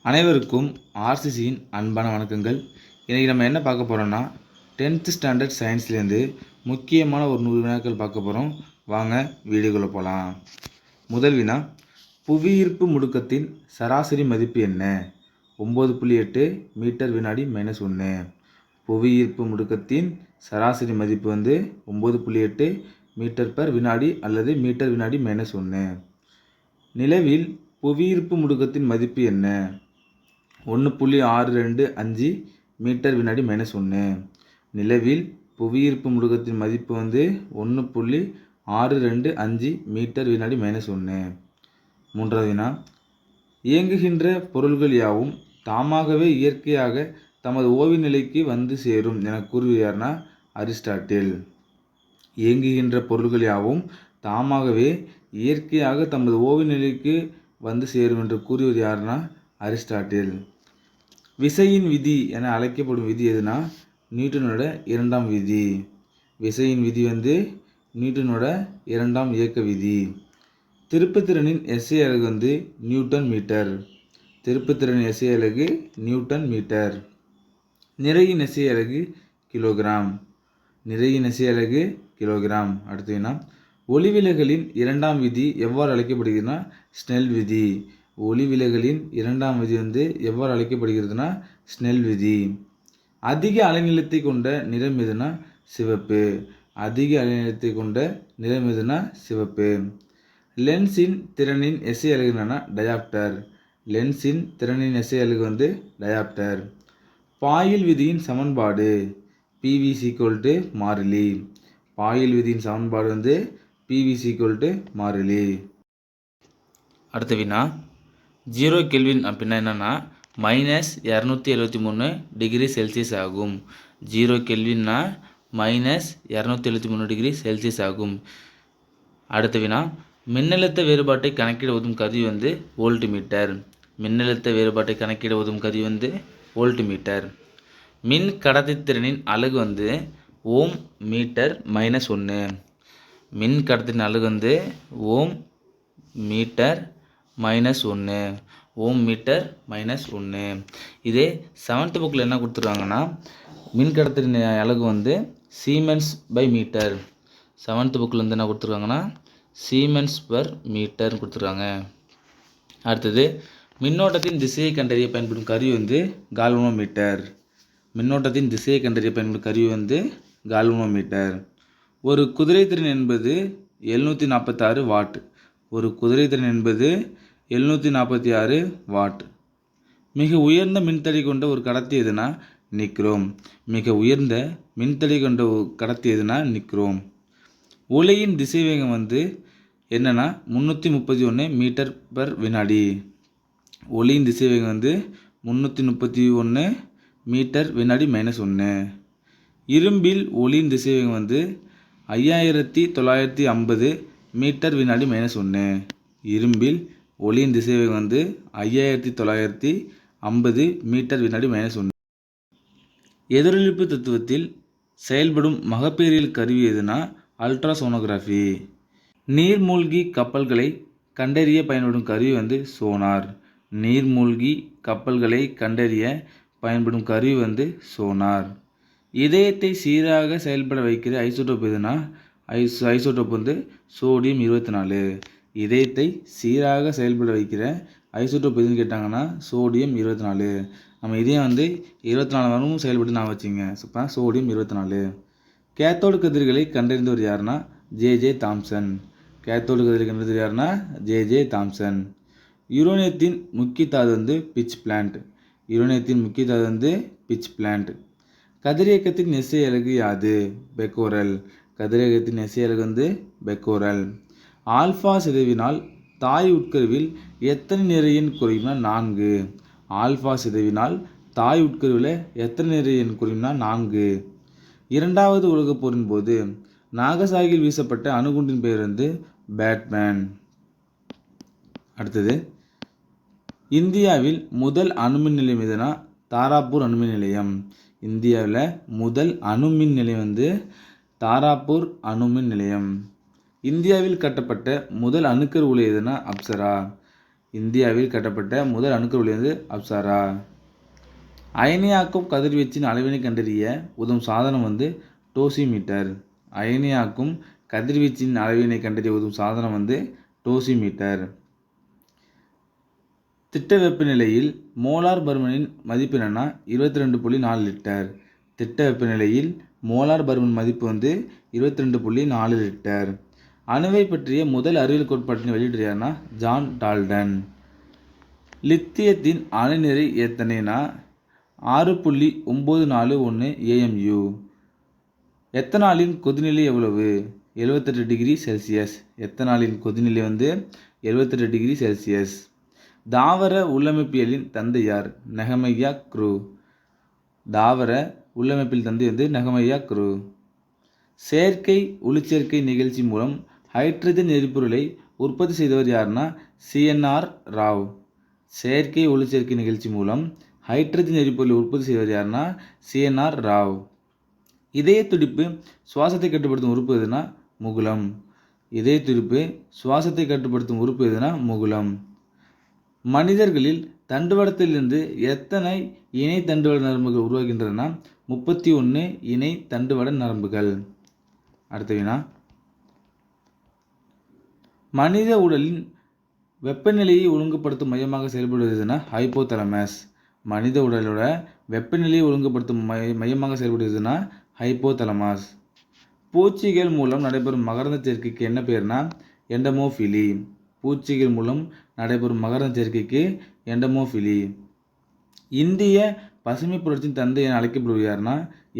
அனைவருக்கும் ஆர்சிசியின் அன்பான வணக்கங்கள். இன்றைக்கி நம்ம என்ன பார்க்க போகிறோம்னா 10th ஸ்டாண்டர்ட் சயின்ஸ்லேருந்து முக்கியமான ஒரு 100 வினாக்கள் பார்க்க போகிறோம். வாங்க வீடியோக்குள்ளே போகலாம். முதல் வினா, புவியீர்ப்பு முடுக்கத்தின் சராசரி மதிப்பு என்ன? 9.8 மீட்டர் வினாடி -1. புவியீர்ப்பு முடுக்கத்தின் சராசரி மதிப்பு 9.8 மீட்டர் பர் வினாடி அல்லது மீட்டர் வினாடி -1. நிலவில் புவியீர்ப்பு முடுக்கத்தின் மதிப்பு என்ன? 1.625 மீட்டர் வினாடி -1. நிலவில் புவியீர்ப்பு முடுக்கத்தின் மதிப்பு 1.625 மீட்டர் வினாடி -1. மூன்றாவது வினா, இயங்குகின்ற பொருள்கள் யாவும் தாமாகவே இயற்கையாக தமது ஓய்வு நிலைக்கு வந்து சேரும் என கூறுவது யாருன்னா அரிஸ்டாட்டில். இயங்குகின்ற பொருள்கள் யாவும் தாமாகவே இயற்கையாக தமது ஓய்வு நிலைக்கு வந்து சேரும் என்று கூறுவது யாருன்னா அரிஸ்டாட்டில். விசையின் விதி என அழைக்கப்படும் விதி எதுனா நியூட்டனோட இரண்டாம் விதி. விசையின் விதி நியூட்டனோட இரண்டாம் இயக்க விதி. திருப்புத்திறனின் எஸ்ஐ அலகு நியூட்டன் மீட்டர். திருப்புத்திறனின் எஸ்ஐ அலகு நியூட்டன் மீட்டர். நிறையின் எஸ்ஐ அலகு கிலோகிராம். நிறையின் எஸ்ஐ அலகு கிலோகிராம். அடுத்ததுன்னா, ஒளிவிலகலின் இரண்டாம் விதி எவ்வாறு அழைக்கப்படுகிறதுனா ஸ்னெல் விதி. ஒளிவிலகலின் இரண்டாம் விதி எவ்வாறு அழைக்கப்படுகிறதுனா ஸ்னெல் விதி. அதிக அலைநீளத்தை கொண்ட நிறம் எதுனா சிவப்பு. அதிக அலைநீளத்தை கொண்ட நிறம் எதுனா சிவப்பு. லென்ஸின் திறனின் எஸ்ஐ அலகு என்னன்னா டயாப்டர். லென்ஸின் திறனின் எஸ்ஐ அலகு டயாப்டர். பாயில் விதியின் சமன்பாடு PV = மாறிலி. பாயில் விதியின் சமன்பாடு PV = மாறிலி. அடுத்த வினா, 0 கெல்வின் அப்படின்னா என்னென்னா -273 டிகிரி செல்சியஸ் ஆகும். 0 கெல்வின்னா -273 டிகிரி செல்சியஸ் ஆகும். அடுத்த வினா, மின்னழுத்த வேறுபாட்டை கணக்கிட உதவும் கருவி வோல்ட்மீட்டர். மின்னழுத்த வேறுபாட்டை கணக்கிட உதவும் கருவி வோல்ட்மீட்டர். மின் கடத்தித்திறனின் அலகு ஓம் மீட்டர் -1. மின் கடத்தின் அலகு ஓம் மீட்டர் -1. ஓம் மீட்டர் -1. இதே 7th புக்கில் என்ன கொடுத்துருக்காங்கன்னா மின் கடத்தின் அலகு சீமென்ஸ் பை மீட்டர். 7th புக்கில் என்ன கொடுத்துருக்காங்கன்னா சீமென்ஸ் பர் மீட்டர் கொடுத்துருக்காங்க. அடுத்தது, மின்னோட்டத்தின் திசையை கண்டறிய பயன்படும் கருவி கால்வனோமீட்டர். மின்னோட்டத்தின் திசையை கண்டறிய பயன்படும் கருவி கால்வனோமீட்டர். ஒரு குதிரைத்திறன் என்பது 746 வாட். ஒரு குதிரைத்திறன் என்பது 746 வாட். மிக உயர்ந்த மின்தடை கொண்ட ஒரு கடத்தி எதுனா நிக்ரோம். மிக உயர்ந்த மின்தடை கொண்ட கடத்தி எதுனா நிக்ரோம். ஒளியின் திசைவேகம் என்னன்னா 331 மீட்டர் பர் வினாடி. ஒளியின் திசைவேகம் 331 மீட்டர் வினாடி -1. இரும்பில் ஒளியின் திசைவேகம் 5950 மீட்டர் வினாடி -1. இரும்பில் ஒளியின் திசைவேகம் 5950 மீட்டர் வினாடி -1. எதிரொலிப்பு தத்துவத்தில் செயல்படும் மகப்பேறியல் கருவி எதுனா அல்ட்ராசோனோகிராஃபி. நீர்மூழ்கி கப்பல்களை கண்டறிய பயன்படும் கருவி சோனார். நீர்மூழ்கி கப்பல்களை கண்டறிய பயன்படும் கருவி சோனார். இதயத்தை சீராக செயல்பட வைக்கிற ஐசோடோப் எதுனா ஐசோடோப் சோடியம் 24. இதயத்தை சீராக செயல்பட வைக்கிற ஐசோடோப் எதுன்னு கேட்டாங்கன்னா சோடியம் 24. நம்ம இதயம் 24 வாரமும் செயல்பட்டு நான் வச்சுங்க. சோடியம் 24. கேத்தோடு கதிர்களை கண்டறிந்தவர் யாருன்னா JJ தாம்சன். கேத்தோடு கதிர்களை கண்டறிந்தவர் யாருன்னா JJ தாம்சன். யுரேனியத்தின் முக்கிய தாது பிட்ச் பிளான்ட். யுரேனியத்தின் முக்கிய தாது பிட்ச் பிளான்ட். கதிரியக்கத்தின் எஸ்ஐ அலகு யாது? பெக்கோரல். கதிரியக்கத்தின் எஸ்ஐ அலகு பெக்கோரல். ஆல்ஃபா சிதைவினால் தாய் உட்கருவில் எத்தனை நிறையின் குறையும்னா 4. ஆல்ஃபா சிதைவினால் தாய் உட்கருவில் எத்தனை நிறையின் குறையும்னா 4. இரண்டாவது உலகப் போரின் போது நாகசாகியில் வீசப்பட்ட அணுகுண்டின் பெயர் பேட்மேன். அடுத்தது, இந்தியாவில் முதல் அணுமின் நிலையம் எதுனா தாராப்பூர் அணுமின் நிலையம். இந்தியாவில் முதல் அணுமின் நிலையம் தாராப்பூர் அணுமின் நிலையம். இந்தியாவில் கட்டப்பட்ட முதல் அணுக்கரு உலை எதுனா அப்சரா. இந்தியாவில் கட்டப்பட்ட முதல் அணுக்கரு உலை வந்து அப்சாரா. அயனியாக்கும் கதிர்வீச்சின் அளவினை கண்டறிய உதவும் சாதனம் வந்து டோசிமீட்டர். அயனியாக்கும் கதிர்வீச்சின் அளவினை கண்டறிய உதவும் சாதனம் வந்து டோசிமீட்டர். திட்ட வெப்பநிலையில் மோலார் பருமனின் மதிப்பு என்னன்னா 22.4 லிட்டர். திட்ட வெப்பநிலையில் மோலார் பருமன் மதிப்பு வந்து 22.4 லிட்டர். அணுவை பற்றிய முதல் அறிவியல் கோட்பாட்டினை வெளியிட்டு யாருன்னா ஜான் டால்டன். லித்தியத்தின் அணுநிறை எத்தனைனா 6.941 AMU. எத்தனாலின் கொதிநிலை எவ்வளவு? 78 டிகிரி செல்சியஸ். எத்தனாலின் கொதிநிலை வந்து 78 டிகிரி செல்சியஸ். தாவர உள்ளமைப்பியலின் தந்தை யார்? நெகமையா க்ரூ. தாவர உள்ளமைப்பியல் தந்தை வந்து நெகமையா க்ரூ. செயற்கை ஒளிச்சேர்க்கை நிகழ்ச்சி மூலம் ஹைட்ரஜன் எரிபொருளை உற்பத்தி செய்தவர் யாருன்னா CNR ராவ். செயற்கை ஒளிச்சேர்க்கை நிகழ்ச்சி மூலம் ஹைட்ரஜன் எரிபொருளை உற்பத்தி செய்தவர் யாருன்னா CNR ராவ். இதய துடிப்பு சுவாசத்தை கட்டுப்படுத்தும் உறுப்பு எதுனா முகுளம். இதய துடிப்பு சுவாசத்தை கட்டுப்படுத்தும் உறுப்பு எதுனா முகுளம். மனிதர்களில் தண்டுவடத்திலிருந்து எத்தனை இணை தண்டுவட நரம்புகள் உருவாகின்றன? 31 இணை தண்டுவட நரம்புகள். அடுத்த வினா, மனித உடலின் வெப்பநிலையை ஒழுங்குபடுத்தும் மையமாக செயல்படுவதுன்னா ஹைப்போதலமஸ். மனித உடலோட வெப்பநிலையை ஒழுங்குபடுத்தும் மையமாக செயல்படுவதுன்னா ஹைப்போதலமஸ். பூச்சிகள் மூலம் நடைபெறும் மகரந்த சேர்க்கைக்கு என்ன பேர்னா எண்டமோஃபிலி. பூச்சிகள் மூலம் நடைபெறும் மகரந்த சேர்க்கைக்கு எண்டமோஃபிலி. இந்திய பசுமை புரட்சியின் தந்தை என அழைக்கப்படுவது யாருன்னா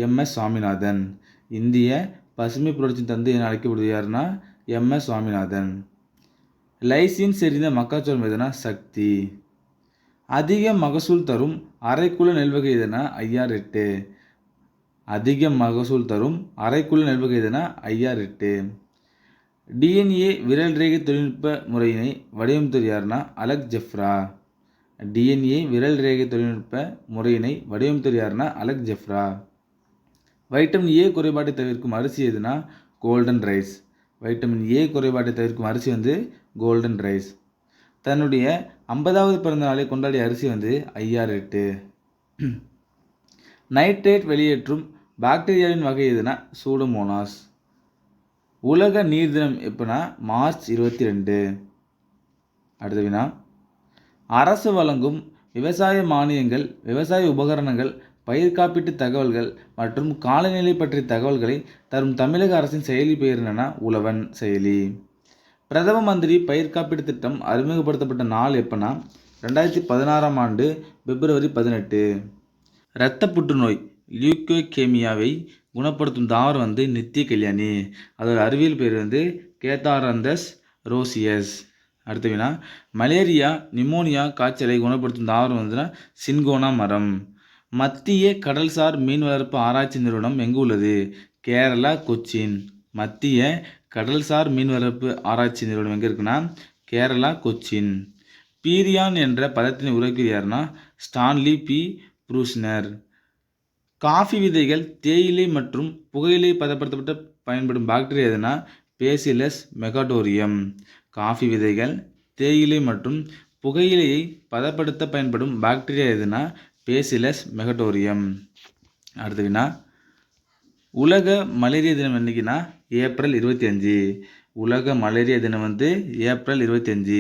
MS சுவாமிநாதன். இந்திய பசுமை புரட்சியின் தந்தை என அழைக்கப்படுவது யாருன்னா MS சுவாமிநாதன். லைசின் செறிந்த மக்காச்சோளம் எதுனா சக்தி. அதிக மகசூல் தரும் அரைக்குள்ள நெல்வகை எதுனா IR8. அதிக மகசூல் தரும் அரைக்குள்ள நெல்வகை எதுனா IR8. DNA விரல் ரேகை தொழில்நுட்ப முறையினை வடிவமைத்தவர் யாருன்னா அலெக்ஸ் ஜெஃப்ரா. DNA விரல் ரேகை தொழில்நுட்ப முறையினை வடிவமைத்தவர் யாருன்னா அலெக்ஸ் ஜெஃப்ரா. வைட்டமின் A குறைபாட்டை தவிர்க்கும் அரிசி எதுனா கோல்டன் ரைஸ். வைட்டமின் A குறைபாட்டை தவிர்க்கும் அரிசி வந்து கோல்டன் ரைஸ். தன்னுடைய 50வது பிறந்த நாளை கொண்டாடிய அரிசி வந்து IR8. நைட்ரேட் வெளியேற்றும் பாக்டீரியாவின் வகை எதுனா சூடோமோனாஸ். உலக நீர் தினம் எப்போனா மார்ச் 22. அடுத்த வினா, அரசு வழங்கும் விவசாய மானியங்கள், விவசாய உபகரணங்கள், பயிர் காப்பீட்டு தகவல்கள் மற்றும் காலநிலை பற்றிய தகவல்களை தரும் தமிழக அரசின் செயலி பெயர் என்னன்னா உழவன் செயலி. பிரதம மந்திரி பயிர் காப்பீட்டு திட்டம் அறிமுகப்படுத்தப்பட்ட நாள் எப்போனா 2016ஆம் ஆண்டு பிப்ரவரி 18. இரத்த புற்றுநோய் லியூக்கோகேமியாவை குணப்படுத்தும் தாவரம் வந்து நித்திய கல்யாணி. அதோட அறிவியல் பேர் வந்து கேத்தாரந்தஸ் ரோசியஸ். அடுத்த வினா, மலேரியா நிமோனியா காய்ச்சலை குணப்படுத்தும் தாவரம் வந்துன்னா சின்கோனா மரம். மத்திய கடல்சார் மீன் வளர்ப்பு ஆராய்ச்சி நிறுவனம் எங்கு உள்ளது? கேரளா கொச்சின். மத்திய கடல்சார் மீன் வளர்ப்பு ஆராய்ச்சி நிறுவனம் எங்கே இருக்குன்னா கேரளா கொச்சின். பீரியான் என்ற பதத்தினை உருவாக்கியவர் யாருன்னா ஸ்டான்லி பி ப்ரூஸ்னர். காஃபி விதைகள், தேயிலை மற்றும் புகையிலை பதப்படுத்தப்பட்ட பயன்படும் பாக்டீரியா எதுனா பேசிலஸ் மெகாடோரியம். காஃபி விதைகள், தேயிலை மற்றும் புகையிலையை பதப்படுத்த பயன்படும் பாக்டீரியா எதுனா பேசிலஸ் மெகாடோரியம். அடுத்த வினா, உலக மலேரியா தினம் என்னைக்குன்னா ஏப்ரல் 25. உலக மலேரியா தினம் வந்து ஏப்ரல் 25.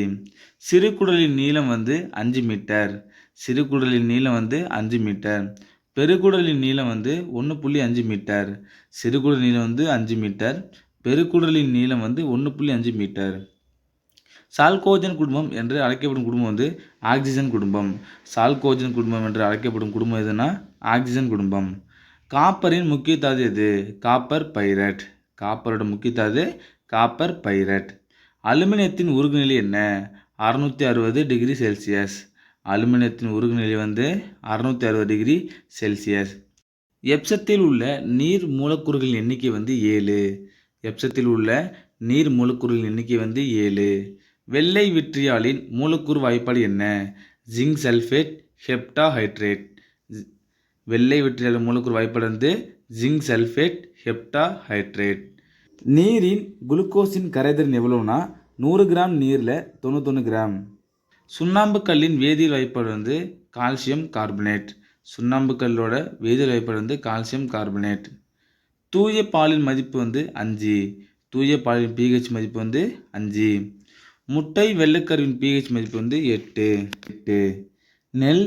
சிறுகுடலின் நீளம் வந்து 5 மீட்டர். சிறுகுடலின் நீளம் வந்து 5 மீட்டர். பெருக்குடலின் நீளம் வந்து 1.5 மீட்டர். சிறுகுடல் நீளம் வந்து 5 மீட்டர். பெருக்குடலின் நீளம் வந்து 1.5 மீட்டர். சால்கோஜன் குடும்பம் என்று அழைக்கப்படும் குடும்பம் வந்து ஆக்சிஜன் குடும்பம். சால்கோஜன் குடும்பம் என்று அழைக்கப்படும் குடும்பம் எதுனா ஆக்சிஜன் குடும்பம். காப்பரின் முக்கிய தாது எது? Copper pirate. காப்பரோட முக்கிய தாது காப்பர் பைரட். அலுமினியத்தின் உருகுநிலை என்ன? 660 டிகிரி செல்சியஸ். அலுமினியத்தின் உருகுநிலை வந்து 660 டிகிரி செல்சியஸ். எப்சத்தில் உள்ள நீர் மூலக்கூறுகளின் எண்ணிக்கை வந்து 7. எப்சத்தில் உள்ள நீர் மூலக்கூறுகளின் எண்ணிக்கை வந்து 7. வெள்ளை விட்ரியாலின் மூலக்கூறு வாய்ப்பாடு என்ன? Zinc sulphate, heptahydrate. வெள்ளை விட்ரியாலின் மூலக்கூறு வாய்ப்பாடு வந்து ஜிங்க் சல்ஃபேட், ஹெப்டாஹைட்ரேட். நீரின் குளுக்கோஸின் கரைதிறன் எவ்வளோனா 100 கிராம் நீரில் 91 கிராம். சுண்ணாம்பு கல்லின் வேதியியல் வாய்ப்பாடு வந்து கால்சியம் கார்பனேட். சுண்ணாம்பு கல்லோட வேதியியல் வாய்ப்பாடு வந்து கால்சியம் கார்பனேட். தூய பாலின் மதிப்பு வந்து 5. தூய பாலின் pH மதிப்பு வந்து 5. முட்டை வெள்ளைக்கருவின் pH மதிப்பு வந்து 8. நெல்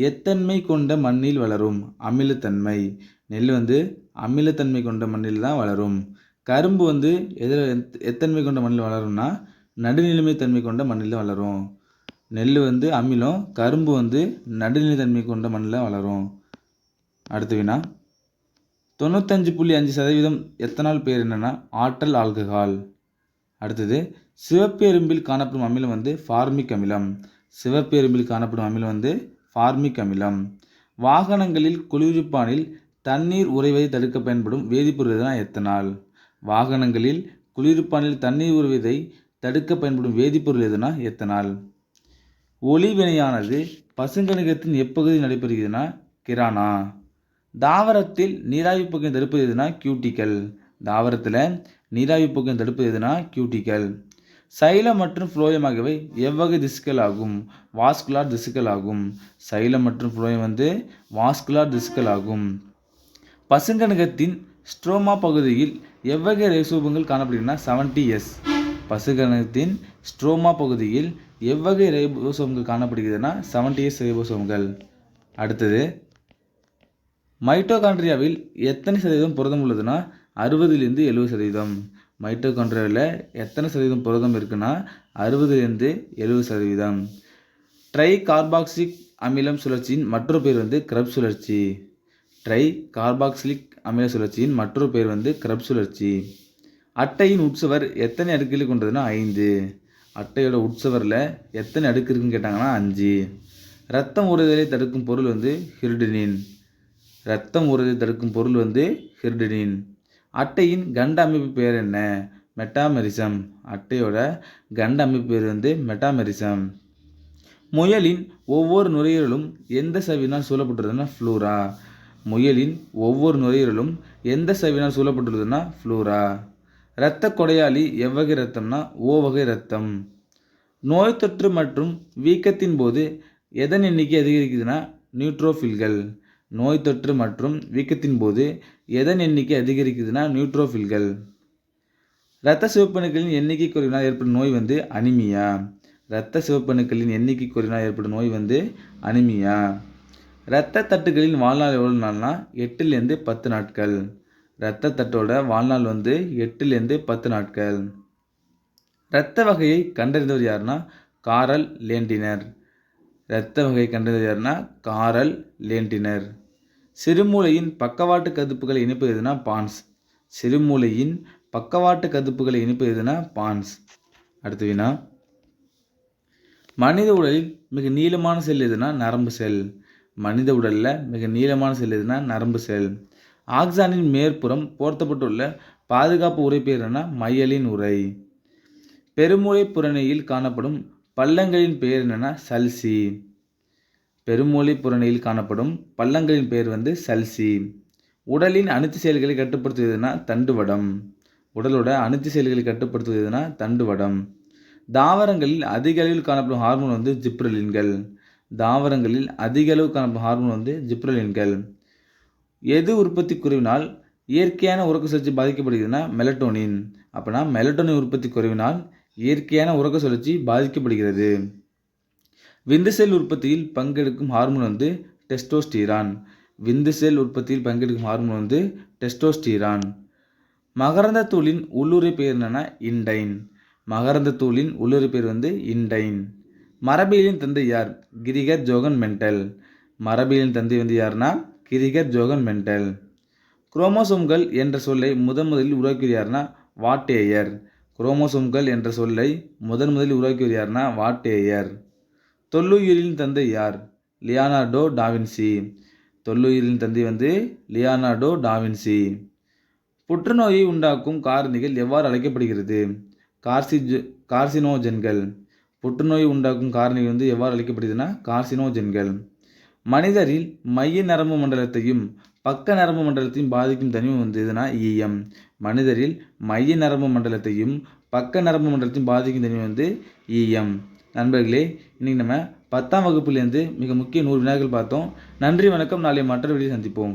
எத்தன்மை கொண்ட மண்ணில் வளரும்? அமிலத்தன்மை. நெல் வந்து அமிலத்தன்மை கொண்ட மண்ணில் தான் வளரும். கரும்பு வந்து எத்தன்மை கொண்ட மண்ணில் வளரும்னா நடுநிலைமை தன்மை கொண்ட மண்ணில் தான் வளரும். நெல் வந்து அமிலம், கரும்பு வந்து நடுநிலை தன்மை கொண்ட மண்ணில் வளரும். அடுத்த வினா 95.5% எத்தனால் பேர் என்னன்னா ஆற்றல் ஆல்கஹால். அடுத்தது சிவப்பு எறும்பில் காணப்படும் அமிலம் வந்து ஃபார்மிக் அமிலம். சிவப்பு எறும்பில் காணப்படும் அமிலம் வந்து ஃபார்மிக் அமிலம். வாகனங்களில் குளிர்விப்பானில் தண்ணீர் உறைவதை தடுக்க பயன்படும் வேதிப்பொருள் எதுனா எத்தனால். வாகனங்களில் குளிர்விப்பானில் தண்ணீர் உறைவதை தடுக்க பயன்படும் வேதிப்பொருள் எதுனா எத்தனால். ஒளி வினையானது பசுங்கணிகத்தின் எப்பகுதியில் நடைபெறுகிறதுனா கிரானா. தாவரத்தில் நீராவி போக்கை தடுப்பது எதுனா கியூட்டிக்கல். தாவரத்தில் நீராவி போக்கை தடுப்பது எதுனா கியூட்டிக்கல். சைலம் மற்றும் புளோயம் ஆகியவை எவ்வகை திசுக்கள் ஆகும்? வாஸ்குலார் திசுக்கள் ஆகும். சைலம் மற்றும் புளோயம் வந்து வாஸ்குலார் திசுக்கள் ஆகும். பசுங்கணிகத்தின் ஸ்ட்ரோமா பகுதியில் எவ்வகை ரைசோபங்கள் காணப்படுகின்றன 70S. பசுங்கணிகத்தின் ஸ்ட்ரோமா பகுதியில் எவ்வகை ரைபோசோம்கள் காணப்படுகிறதுனா 70S ரைபோசோம்கள். அடுத்தது மைட்டோகாண்ட்ரியாவில் எத்தனை சதவீதம் புரதம் உள்ளதுன்னா 60-70%. மைட்டோகாண்ட்ரியாவில் எத்தனை சதவீதம் புரதம் இருக்குன்னா 60-70%. ட்ரை கார்பாக்சிலிக் அமிலம் சுழற்சியின் மற்றொரு பேர் வந்து கிரப் சுழற்சி. ட்ரை கார்பாக்சிலிக் அமில சுழற்சியின் மற்றொரு பேர் வந்து கிரப் சுழற்சி. அட்டையின் உட்சுவர் எத்தனை அடுக்குகளை கொண்டதுன்னா 5. அட்டையோட உட்சுவரில் எத்தனை அடுக்கு இருக்குன்னு கேட்டாங்கன்னா 5. ரத்தம் ஊறுதலை தடுக்கும் பொருள் வந்து ஹிர்டினின். ரத்தம் ஊறுதலை தடுக்கும் பொருள் வந்து ஹிர்டினின். அட்டையின் கண்ட அமைப்பு பேர் என்ன? மெட்டாமெரிசம். அட்டையோட கண்ட அமைப்பு பேர் வந்து மெட்டாமெரிசம். முயலின் ஒவ்வொரு நுரையீரலும் எந்த சவ்வினால் சூழப்பட்டுள்ளதுன்னா ஃப்ளூரா. முயலின் ஒவ்வொரு நுரையீரலும் எந்த சவ்வினால் சூழப்பட்டுள்ளதுன்னா ஃப்ளூரா. இரத்த கொடையாளி எவ்வகை இரத்தம்னா ஓ வகை இரத்தம். நோய் தொற்று மற்றும் வீக்கத்தின் போது எதன் எண்ணிக்கை அதிகரிக்குதுன்னா நியூட்ரோஃபில்கள். நோய் தொற்று மற்றும் வீக்கத்தின் போது எதன் எண்ணிக்கை அதிகரிக்குதுன்னா நியூட்ரோஃபில்கள். இரத்த சிவப்பணுக்களின் எண்ணிக்கை குறைவினால் ஏற்படும் நோய் வந்து அனிமியா. இரத்த சிவப்பணுக்களின் எண்ணிக்கை குறைவினால் ஏற்படும் நோய் வந்து அனிமியா. இரத்த தட்டுகளின் வாழ்நாள் எவ்வளோ நாள்னா 8-10 நாட்கள். இரத்த தட்டோட வாழ்நாள் வந்து 8-10 நாட்கள். இரத்த வகையை கண்டறிந்தவர் யாருன்னா காரல் லேண்டினர். இரத்த வகையை கண்டறிந்தவர் யாருன்னா காரல் லேண்டினர். சிறுமூளையின் பக்கவாட்டு கதுப்புகளை இணைப்பது எதுனா பான்ஸ். சிறுமூளையின் பக்கவாட்டு கதுப்புகளை இணைப்பது எதுனா பான்ஸ். அடுத்த வினா மனித உடலில் மிக நீளமான செல் எதுனா நரம்பு செல். மனித உடலில் மிக நீளமான செல் எதுனா நரம்பு செல். ஆக்சானின் மேற்புறம் போர்த்தப்பட்டுள்ள பாதுகாப்பு உரை பேர் என்னன்னா மையலின் உரை. பெருமூளை புறணியில் காணப்படும் பள்ளங்களின் பெயர் என்னன்னா சல்சி. பெருமூளை புறணியில் காணப்படும் பள்ளங்களின் பெயர் வந்து சல்சி. உடலின் அனைத்து செயல்களை கட்டுப்படுத்துவதுனா தண்டுவடம். உடலோட அனைத்து செயல்களை கட்டுப்படுத்துவதுனா தண்டுவடம். தாவரங்களில் அதிக அளவில் காணப்படும் ஹார்மோன் வந்து ஜிப்ரலின்கள். தாவரங்களில் அதிக அளவு காணப்படும் ஹார்மோன் வந்து ஜிப்ரலின்கள். எது உற்பத்தி குறைவினால் இயற்கையான உறக்க சுழற்சி பாதிக்கப்படுகிறதுனா மெலட்டோனின். அப்படின்னா மெலட்டோனின் உற்பத்தி குறைவினால் இயற்கையான உறக்க சுழற்சி பாதிக்கப்படுகிறது. விந்து செல் உற்பத்தியில் பங்கெடுக்கும் ஹார்மோன் வந்து டெஸ்டோஸ்டிரான். விந்து செல் உற்பத்தியில் பங்கெடுக்கும் ஹார்மோன் வந்து டெஸ்டோஸ்டிரான். மகரந்த தூளின் உள்ளுரை பெயர் என்னன்னா இண்டைன். மகரந்த தூளின் உள்ளுரை பெயர் வந்து இண்டைன். மரபியலின் தந்தை யார்? Gregor Johan mental. மரபியலின் தந்தை வந்து யாருன்னா கிரிகர் ஜோகன் மெண்டல். குரோமோசோம்கள் என்ற சொல்லை முதலில் உருவாக்கியவர் யாருன்னா வாட்டேயர். குரோமோசோம்கள் என்ற சொல்லை முதலில் உருவாக்கியவர் யாருன்னா வாட்டேயர். தொல்லுயிரின் தந்தை யார்? Leonardo da Vinci. தொல்லுயிரின் தந்தை வந்து லியோனார்டோ டாவின்சி. புற்றுநோயை உண்டாக்கும் காரணிகள் எவ்வாறு அழைக்கப்படுகிறது? கார்சினோஜென்கள். புற்றுநோய் உண்டாக்கும் காரணிகள் வந்து எவ்வாறு அழைக்கப்படுதுன்னா கார்சினோஜென்கள். மனிதரில் மைய நரம்பு மண்டலத்தையும் பக்க நரம்பு மண்டலத்தையும் பாதிக்கும் தனிமம் வந்து எதுனா ஈயம். மனிதரில் மைய நரம்பு மண்டலத்தையும் பக்க நரம்பு மண்டலத்தையும் பாதிக்கும் தனிமம் வந்து ஈயம். நண்பர்களே, இன்றைக்கி நம்ம 10ஆம் வகுப்புலேருந்து மிக முக்கிய 100 வினாக்கள் பார்த்தோம். நன்றி, வணக்கம். நாளை மற்ற வீடியோவில் சந்திப்போம்.